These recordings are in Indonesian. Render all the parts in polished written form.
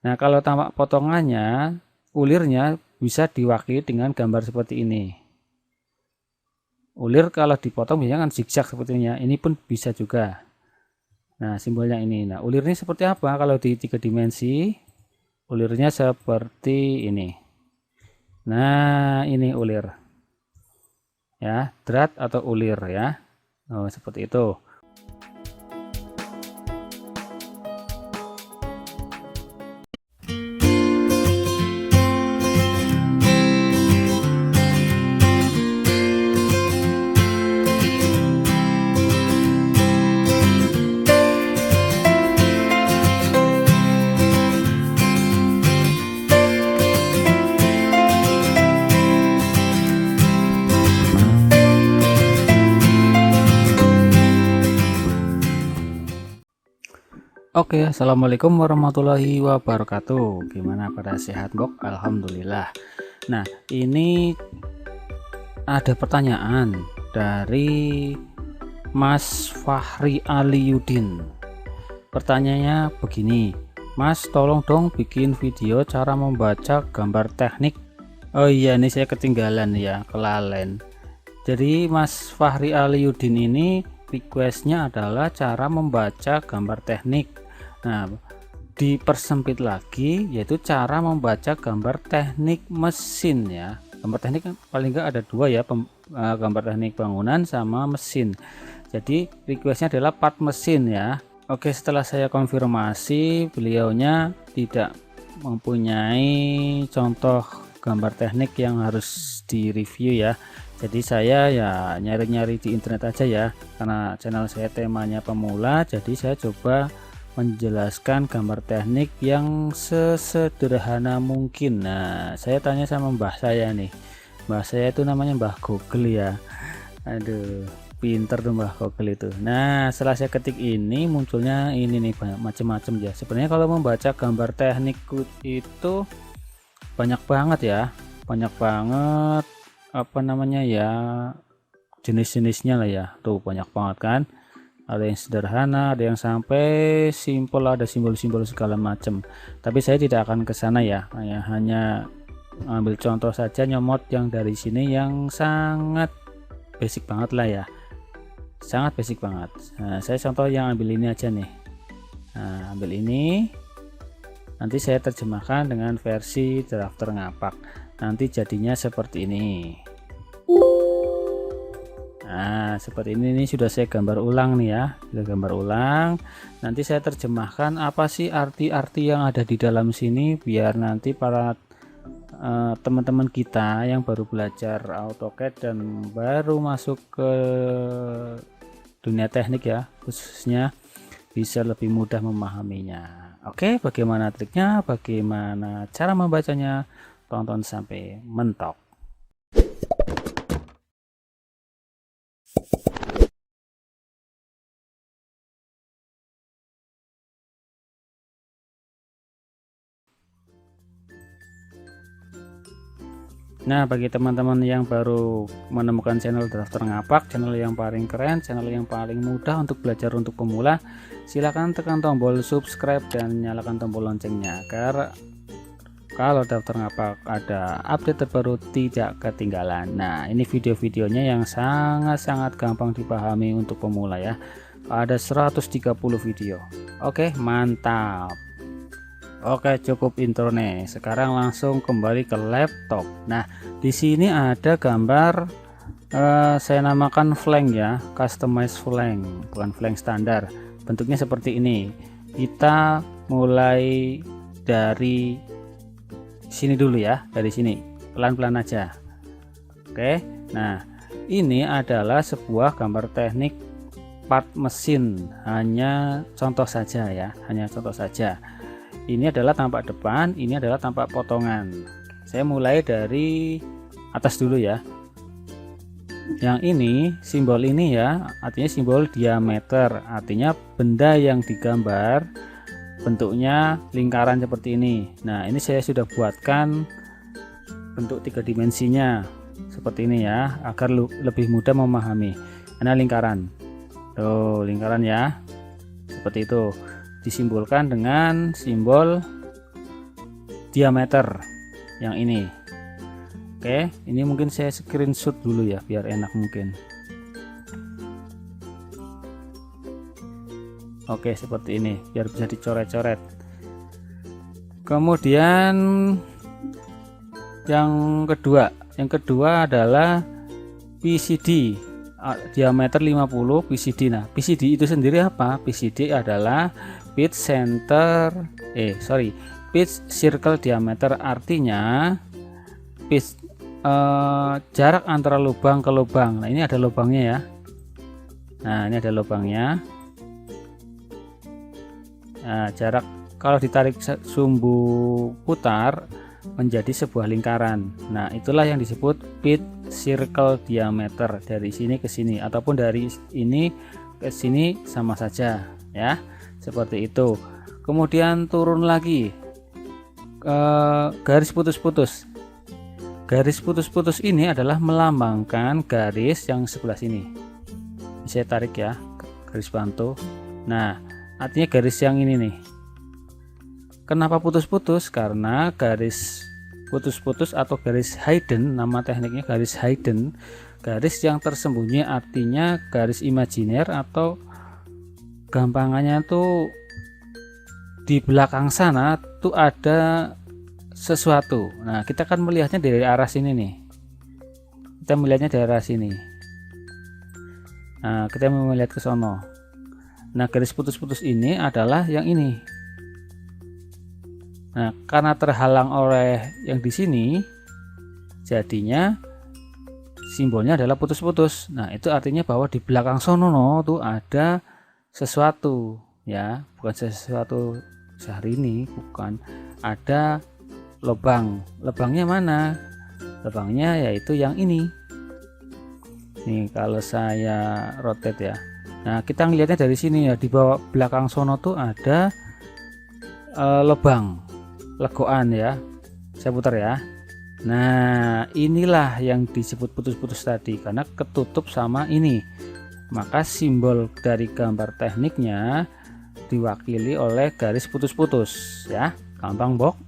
Nah, kalau tampak potongannya, ulirnya bisa diwakili dengan gambar seperti ini. Ulir kalau dipotong biasanya kan zigzag sepertinya. Ini pun bisa juga. Nah, simbolnya ini. Nah, ulirnya seperti apa kalau di 3 dimensi? Ulirnya seperti ini. Nah, ini ulir. Ya, drat atau ulir ya. Oh, seperti itu. Oke, assalamualaikum warahmatullahi wabarakatuh. Gimana pada sehat, Bok? Alhamdulillah. Nah, ini ada pertanyaan dari Mas Fahri Aliuddin. Pertanyaannya begini, Mas, tolong dong bikin video cara membaca gambar teknik. Oh iya, ini saya ketinggalan ya, kelalen. Jadi Mas Fahri Aliuddin ini requestnya adalah cara membaca gambar teknik. Nah, dipersempit lagi yaitu cara membaca gambar teknik mesin ya. Gambar teknik kan paling enggak ada dua ya, gambar teknik bangunan sama mesin. Jadi requestnya adalah part mesin ya. Oke, setelah saya konfirmasi, beliaunya tidak mempunyai contoh gambar teknik yang harus direview ya. Jadi saya ya nyari-nyari di internet aja ya, karena channel saya temanya pemula, jadi saya coba menjelaskan gambar teknik yang sesederhana mungkin. Nah, saya tanya sama mbah saya nih. Mbah saya itu namanya Mbah Google ya. Aduh, pinter tuh Mbah Google itu. Nah, setelah saya ketik ini munculnya ini nih, banyak macam-macam ya. Sebenarnya kalau membaca gambar teknik itu banyak banget ya. Banyak banget apa namanya ya, jenis-jenisnya lah ya. Tuh banyak banget kan. Ada yang sederhana, ada yang sampai simple, ada simbol-simbol segala macam. Tapi saya tidak akan ke sana ya, hanya ambil contoh saja, nyomot yang dari sini yang sangat basic banget lah ya, sangat basic banget. Nah, saya contoh yang ambil ini aja nih. Nah, ambil ini, nanti saya terjemahkan dengan versi drafter ngapak. Nanti jadinya seperti ini. Nah, seperti ini sudah saya gambar ulang nih ya, sudah gambar ulang. Nanti saya terjemahkan apa sih arti-arti yang ada di dalam sini, biar nanti para teman-teman kita yang baru belajar AutoCAD dan baru masuk ke dunia teknik ya, khususnya bisa lebih mudah memahaminya. Oke, bagaimana triknya, bagaimana cara membacanya, tonton sampai mentok. Nah, bagi teman-teman yang baru menemukan channel Drafter Ngapak, channel yang paling keren, channel yang paling mudah untuk belajar untuk pemula, silahkan tekan tombol subscribe dan nyalakan tombol loncengnya agar kalau Drafter Ngapak ada update terbaru tidak ketinggalan. Nah, ini video-videonya yang sangat-sangat gampang dipahami untuk pemula ya. Ada 130 video. Oke, mantap. Oke, cukup intro nih. Sekarang langsung kembali ke laptop. Nah, di sini ada gambar saya namakan flank ya, customize flank, bukan flank standar. Bentuknya seperti ini. Kita mulai dari sini dulu ya, dari sini. Pelan-pelan aja. Oke. Nah, ini adalah sebuah gambar teknik part mesin, hanya contoh saja ya, hanya contoh saja. Ini adalah tampak depan, ini adalah tampak potongan. Saya mulai dari atas dulu ya. Yang ini, simbol ini ya, artinya simbol diameter, artinya benda yang digambar bentuknya lingkaran seperti ini. Nah, ini saya sudah buatkan bentuk 3 dimensinya seperti ini ya, agar lebih mudah memahami. Ini lingkaran. Tuh, lingkaran ya. Seperti itu. Disimbolkan dengan simbol diameter yang ini. Oke, ini mungkin saya screenshot dulu ya biar enak mungkin. Oke, seperti ini biar bisa dicoret-coret. Kemudian yang kedua adalah PCD diameter 50 PCD. Nah, PCD itu sendiri apa? PCD adalah pitch circle diameter, artinya pitch jarak antara lubang ke lubang. Nah, ini ada lubangnya ya. Nah, ini ada lubangnya. Nah, jarak kalau ditarik sumbu putar menjadi sebuah lingkaran. Nah, itulah yang disebut pitch circle diameter, dari sini ke sini ataupun dari ini ke sini sama saja ya, seperti itu. Kemudian turun lagi garis putus-putus. Garis putus-putus ini adalah melambangkan garis yang sebelah sini. Saya tarik ya, garis bantu. Nah, artinya garis yang ini nih. Kenapa putus-putus? Karena garis putus-putus atau garis hidden, nama tekniknya garis hidden, garis yang tersembunyi, artinya garis imajiner atau gampangannya tuh di belakang sana tuh ada sesuatu. Nah, kita kan melihatnya dari arah sini nih. Kita melihatnya dari arah sini. Nah, kita mau melihat ke sono. Nah, garis putus-putus ini adalah yang ini. Nah, karena terhalang oleh yang di sini, jadinya simbolnya adalah putus-putus. Nah, itu artinya bahwa di belakang sono tuh ada sesuatu ya, bukan sesuatu sehari ini, bukan. Ada lubang. Lubangnya mana? Lubangnya yaitu yang ini. Nih, kalau saya rotate ya. Nah, kita ngelihatnya dari sini ya, di bawah belakang sono tuh ada lubang. Legoan ya, saya putar ya. Nah, inilah yang disebut putus-putus tadi karena ketutup sama ini. Maka simbol dari gambar tekniknya diwakili oleh garis putus-putus ya. Gampang, Bok.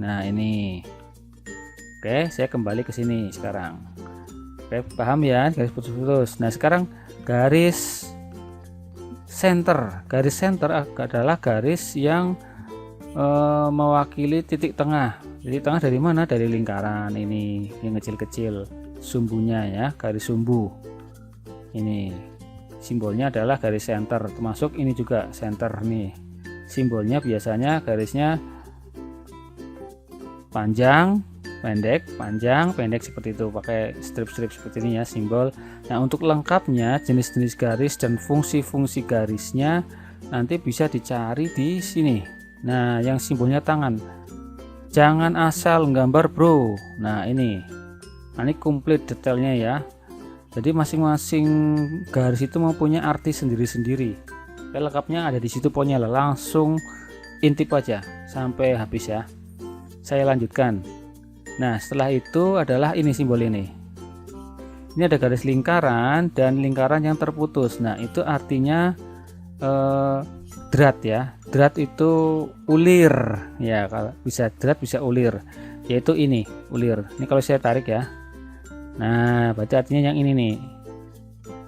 Nah, ini. Oke, saya kembali ke sini sekarang. Oke, paham ya garis putus-putus. Nah, sekarang garis center. Garis center adalah garis yang mewakili titik tengah. Titik tengah dari mana? Dari lingkaran ini yang kecil-kecil, sumbunya ya, garis sumbu. Ini simbolnya adalah garis center, termasuk ini juga center nih. Simbolnya biasanya garisnya panjang, pendek, panjang, pendek seperti itu, pakai strip-strip seperti ini ya simbol. Nah, untuk lengkapnya jenis-jenis garis dan fungsi-fungsi garisnya nanti bisa dicari di sini. Nah, yang simbolnya tangan, jangan asal gambar bro. Nah, ini komplit detailnya ya. Jadi masing-masing garis itu mempunyai arti sendiri-sendiri. Lengkapnya ada di situ, pokoknya langsung intip aja sampai habis ya. Saya lanjutkan. Nah, setelah itu adalah ini simbol ini. Ini ada garis lingkaran dan lingkaran yang terputus. Nah, itu artinya drat ya. Drat itu ulir ya, kalau bisa drat bisa ulir, yaitu ini ulir. Ini kalau saya tarik ya. Nah, berarti artinya yang ini nih.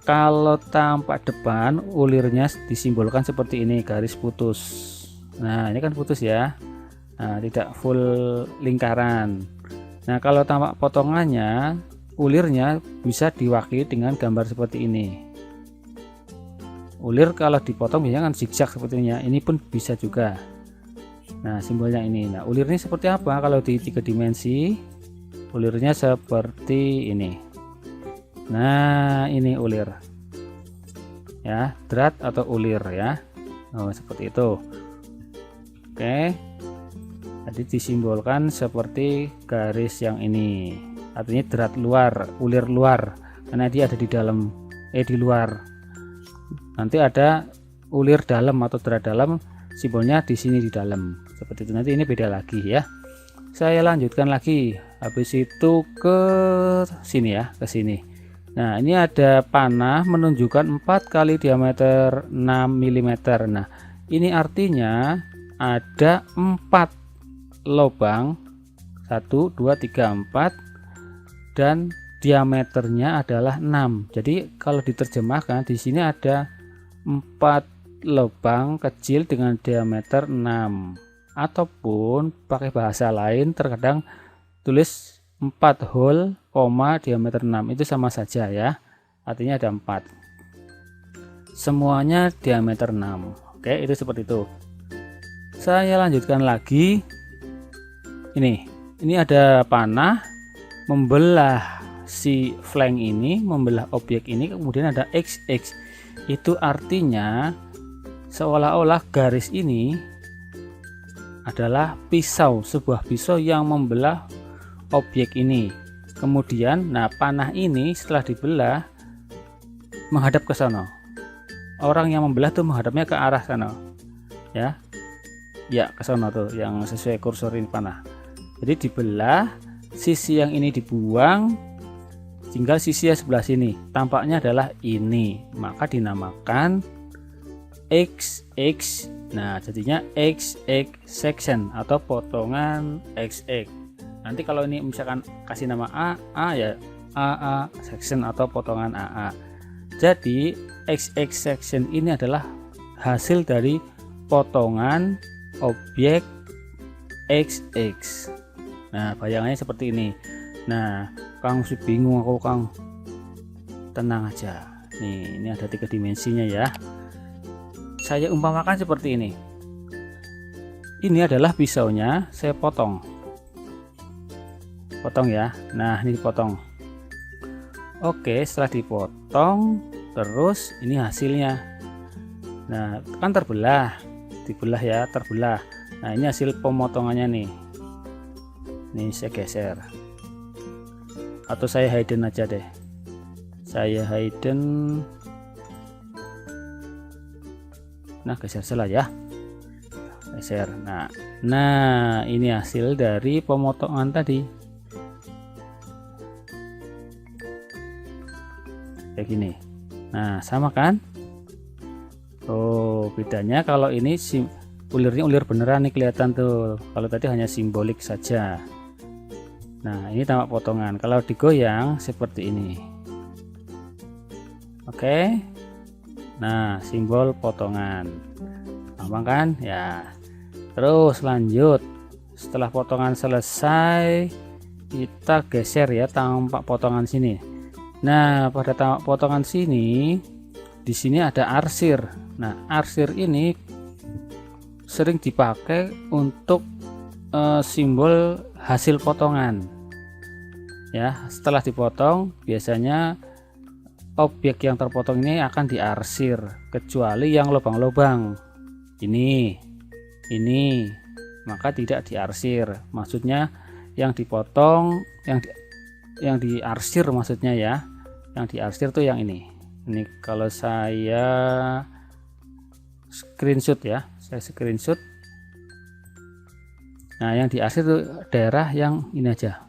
Kalau tampak depan, ulirnya disimbolkan seperti ini, garis putus. Nah, ini kan putus ya. Nah, tidak full lingkaran. Nah, kalau tampak potongannya, ulirnya bisa diwakili dengan gambar seperti ini. Ulir kalau dipotong biasanya kan zigzag sepertinya, ini pun bisa juga. Nah, simbolnya ini. Nah, ulirnya seperti apa kalau di 3 dimensi? Ulirnya seperti ini. Nah, ini ulir ya, drat atau ulir ya. Oh, seperti itu. Oke, tadi disimbolkan seperti garis yang ini, artinya drat luar, ulir luar, karena dia ada di dalam, di luar. Nanti ada ulir dalam atau drat dalam, simbolnya di sini di dalam, seperti itu. Nanti ini beda lagi ya. Saya lanjutkan lagi, habis itu ke sini ya, ke sini. Nah, ini ada panah menunjukkan 4 kali diameter 6 mm. Nah, ini artinya ada 4 lubang 1 2 3 4 dan diameternya adalah 6. Jadi kalau diterjemahkan di sini ada 4 lubang kecil dengan diameter 6, ataupun pakai bahasa lain terkadang tulis 4 hole, diameter 6, itu sama saja ya, artinya ada 4, semuanya diameter 6. Oke, itu seperti itu. Saya lanjutkan lagi. Ini ada panah membelah si flank ini, membelah objek ini, kemudian ada XX. Itu artinya seolah-olah garis ini adalah pisau, sebuah pisau yang membelah objek ini. Kemudian panah ini setelah dibelah menghadap ke sana. Orang yang membelah tuh menghadapnya ke arah sana. Ya, ke sana tuh yang sesuai kursor ini panah. Jadi dibelah, sisi yang ini dibuang, tinggal sisi yang sebelah sini. Tampaknya adalah ini, maka dinamakan XX. Nah, jadinya XX section atau potongan XX. Nanti kalau ini misalkan kasih nama AA ya AA section atau potongan AA. Jadi XX section ini adalah hasil dari potongan objek XX. Nah, bayangannya seperti ini. Nah, Kang masih bingung aku, Kang. Tenang aja. Nih, ini ada 3 dimensinya ya. Saya umpamakan seperti ini. Ini adalah pisaunya, saya potong ya. Nah, ini dipotong. Oke, setelah dipotong, terus ini hasilnya. Nah, kan dibelah ya, terbelah. Nah, ini hasil pemotongannya nih. Ini saya geser, atau saya hidden aja deh. Saya hidden. Nah, geser salah ya. Geser. Nah, ini hasil dari pemotongan tadi. Kayak gini. Nah, sama kan? Oh, bedanya kalau ini ulirnya ulir beneran nih, kelihatan tuh. Kalau tadi hanya simbolik saja. Nah, ini tampak potongan. Kalau digoyang seperti ini. Oke. Nah, simbol potongan. Gampang kan? Ya. Terus lanjut. Setelah potongan selesai, kita geser ya tampak potongan sini. Nah, pada tampak potongan sini, di sini ada arsir. Nah, arsir ini sering dipakai untuk simbol hasil potongan. Ya, setelah dipotong, biasanya objek yang terpotong ini akan diarsir, kecuali yang lubang-lubang. Ini, maka tidak diarsir. Maksudnya yang dipotong, yang diarsir maksudnya ya. Yang diarsir tuh yang ini. Ini kalau saya screenshot ya, saya screenshot. Nah, yang diarsir tuh daerah yang ini aja.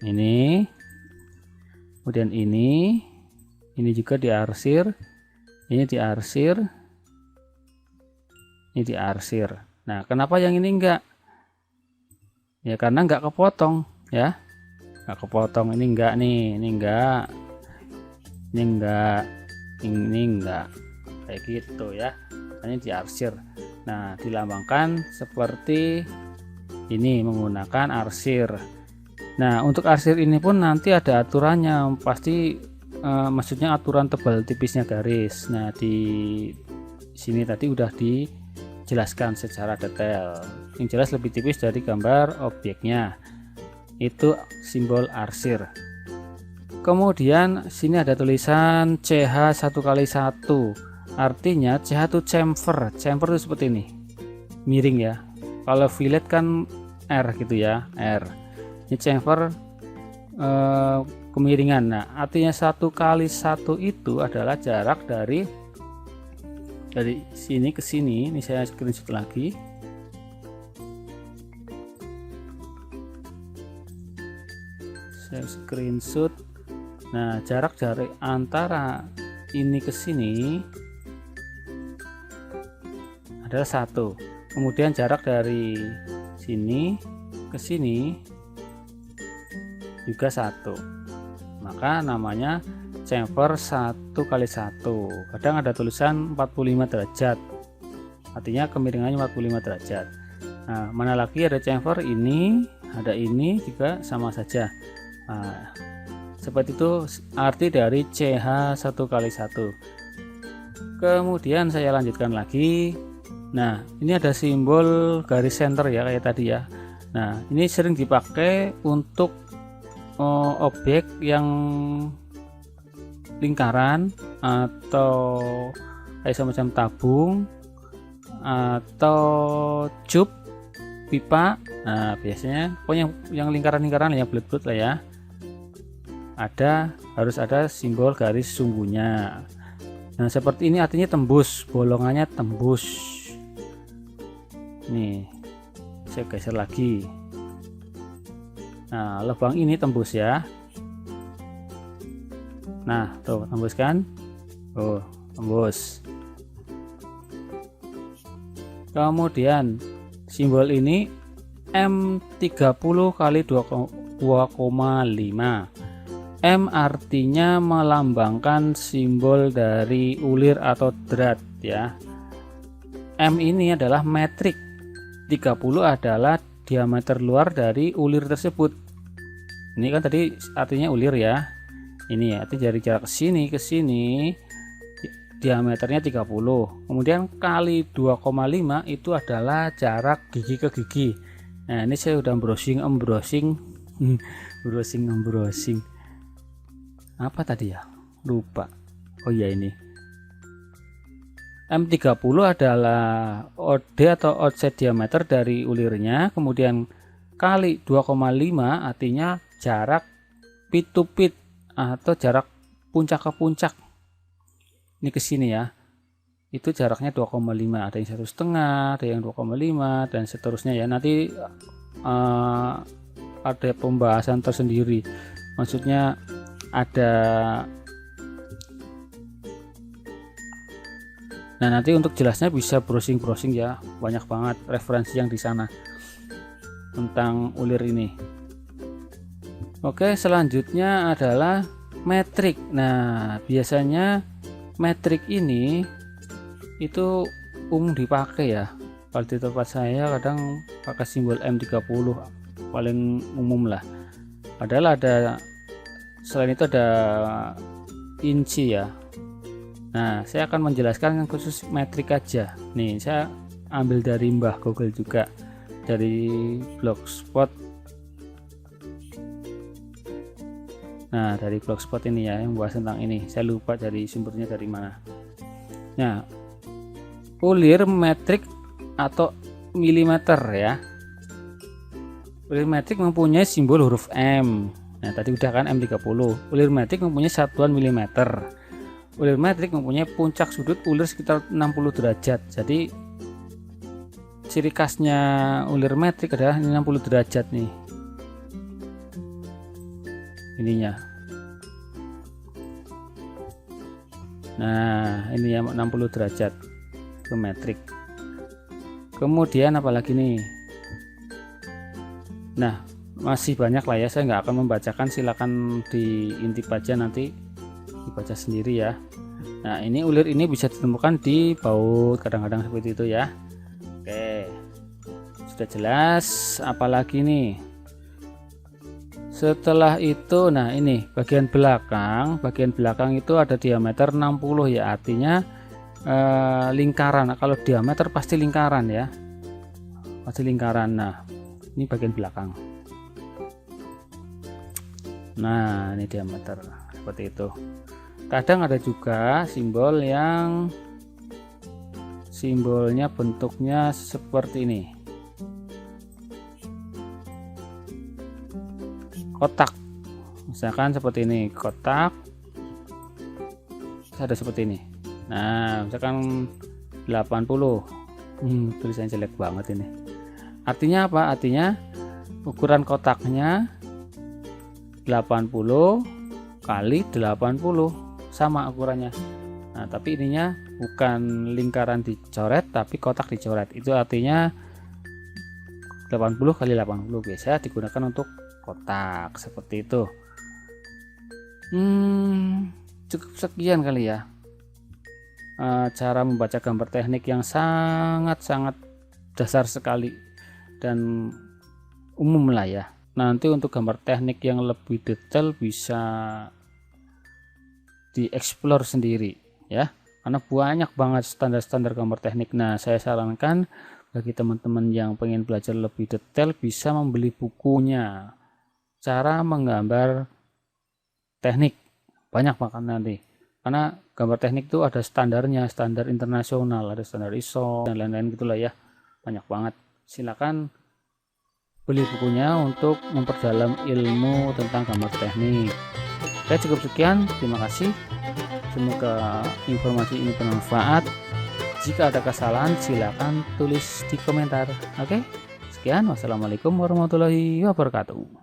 Ini. Kemudian ini juga diarsir. Ini diarsir. Ini diarsir. Nah, kenapa yang ini enggak? Ya karena enggak kepotong ya. Enggak kepotong, ini enggak nih, ini enggak. Ini enggak. Kayak gitu ya. Ini diarsir. Nah, dilambangkan seperti ini menggunakan arsir. Nah, untuk arsir ini pun nanti ada aturannya, pasti maksudnya aturan tebal tipisnya garis. Nah, di sini tadi udah dijelaskan secara detail. Yang jelas lebih tipis dari gambar objeknya. Itu simbol arsir. Kemudian sini ada tulisan CH 1x1. Artinya CH itu chamfer. Chamfer itu seperti ini. Miring ya. Kalau fillet kan R gitu ya, R. Ini chamfer kemiringan. Nah, artinya 1x1 itu adalah jarak dari sini ke sini. Ini saya screenshot lagi. Saya screenshot. Nah, jarak dari antara ini ke sini adalah 1. Kemudian jarak dari sini ke sini juga 1, maka namanya chamfer 1 kali 1. Kadang ada tulisan 45 derajat, artinya kemiringannya 45 derajat. Nah, mana lagi ada chamfer ini, ada ini juga sama saja. Nah, seperti itu arti dari CH 1 kali 1. Kemudian saya lanjutkan lagi. Nah, ini ada simbol garis center ya, kayak tadi ya. Nah, ini sering dipakai untuk objek yang lingkaran atau kayak semacam tabung atau cup pipa. Nah, biasanya pokoknya yang lingkaran-lingkaran yang bulat-bulat lah ya, harus ada simbol garis sumbunya. Nah, seperti ini artinya tembus, bolongannya tembus. Nih, saya geser lagi. Nah, lubang ini tembus ya. Nah, tuh tembus kan? Oh, tembus. Kemudian simbol ini M30 kali 2,5. M artinya melambangkan simbol dari ulir atau drat ya. M ini adalah metrik. 30 adalah diameter luar dari ulir tersebut. Ini kan tadi artinya ulir ya. Ini ya, artinya dari jarak sini ke sini diameternya 30. Kemudian kali 2,5 itu adalah jarak gigi ke gigi. Nah, ini saya udah browsing. Apa tadi ya? Lupa. Oh iya, ini. M30 adalah OD atau offset diameter dari ulirnya, kemudian kali 2,5 artinya jarak pit to pit atau jarak puncak ke puncak. Ini ke sini ya. Itu jaraknya 2,5, ada yang 1,5, ada yang 2,5 dan seterusnya ya. Nanti ada pembahasan tersendiri. Maksudnya ada. Nah, nanti untuk jelasnya bisa browsing ya, banyak banget referensi yang di sana tentang ulir ini. Oke, selanjutnya adalah metrik. Nah, biasanya metrik ini itu umum dipakai ya. Kalau di tempat saya kadang pakai simbol M30 paling umum lah. Padahal ada selain itu ada inci ya. Nah, saya akan menjelaskan yang khusus metrik aja. Nih, saya ambil dari Mbah Google juga, dari Blogspot. Nah, dari Blogspot ini ya, yang bahas tentang ini. Saya lupa dari sumbernya dari mana. Nah, ulir metrik atau milimeter ya. Ulir metrik mempunyai simbol huruf M. Nah, tadi udah kan M30. Ulir metrik mempunyai satuan milimeter. Ulir metrik mempunyai puncak sudut ulir sekitar 60 derajat. Jadi ciri khasnya ulir metrik adalah 60 derajat nih. Ininya. Nah, ini ya 60 derajat ke metrik. Kemudian apalagi nih? Nah, masih banyak lah ya, saya nggak akan membacakan, silakan diintip aja nanti dibaca sendiri ya. Nah, ini ulir ini bisa ditemukan di baut, kadang-kadang seperti itu ya. Oke, sudah jelas. Apalagi nih, setelah itu, nah ini bagian belakang itu ada diameter 60 ya, artinya lingkaran. Nah, kalau diameter pasti lingkaran ya, pasti lingkaran. Nah, ini bagian belakang. Nah, ini diameter seperti itu. Kadang ada juga simbol yang simbolnya bentuknya seperti ini, kotak. Misalkan seperti ini, kotak. Ada seperti ini. Nah, misalkan 80. Tulisannya jelek banget ini. Artinya apa? Artinya ukuran kotaknya 80 kali 80 sama ukurannya. Nah, tapi ininya bukan lingkaran dicoret tapi kotak dicoret. Itu artinya 80 kali 80 biasa digunakan untuk kotak seperti itu. Cukup sekian kali ya cara membaca gambar teknik yang sangat-sangat dasar sekali dan umum lah ya. Nanti untuk gambar teknik yang lebih detail bisa dieksplor sendiri ya, karena banyak banget standar-standar gambar teknik. Nah, saya sarankan bagi teman-teman yang pengen belajar lebih detail bisa membeli bukunya cara menggambar teknik, banyak banget nanti, karena gambar teknik itu ada standarnya, standar internasional, ada standar ISO dan lain-lain gitulah ya, banyak banget. Silakan beli bukunya untuk memperdalam ilmu tentang gambar teknik. Oke, cukup sekian, terima kasih, semoga informasi ini bermanfaat. Jika ada kesalahan silakan tulis di komentar. Oke, sekian, wassalamualaikum warahmatullahi wabarakatuh.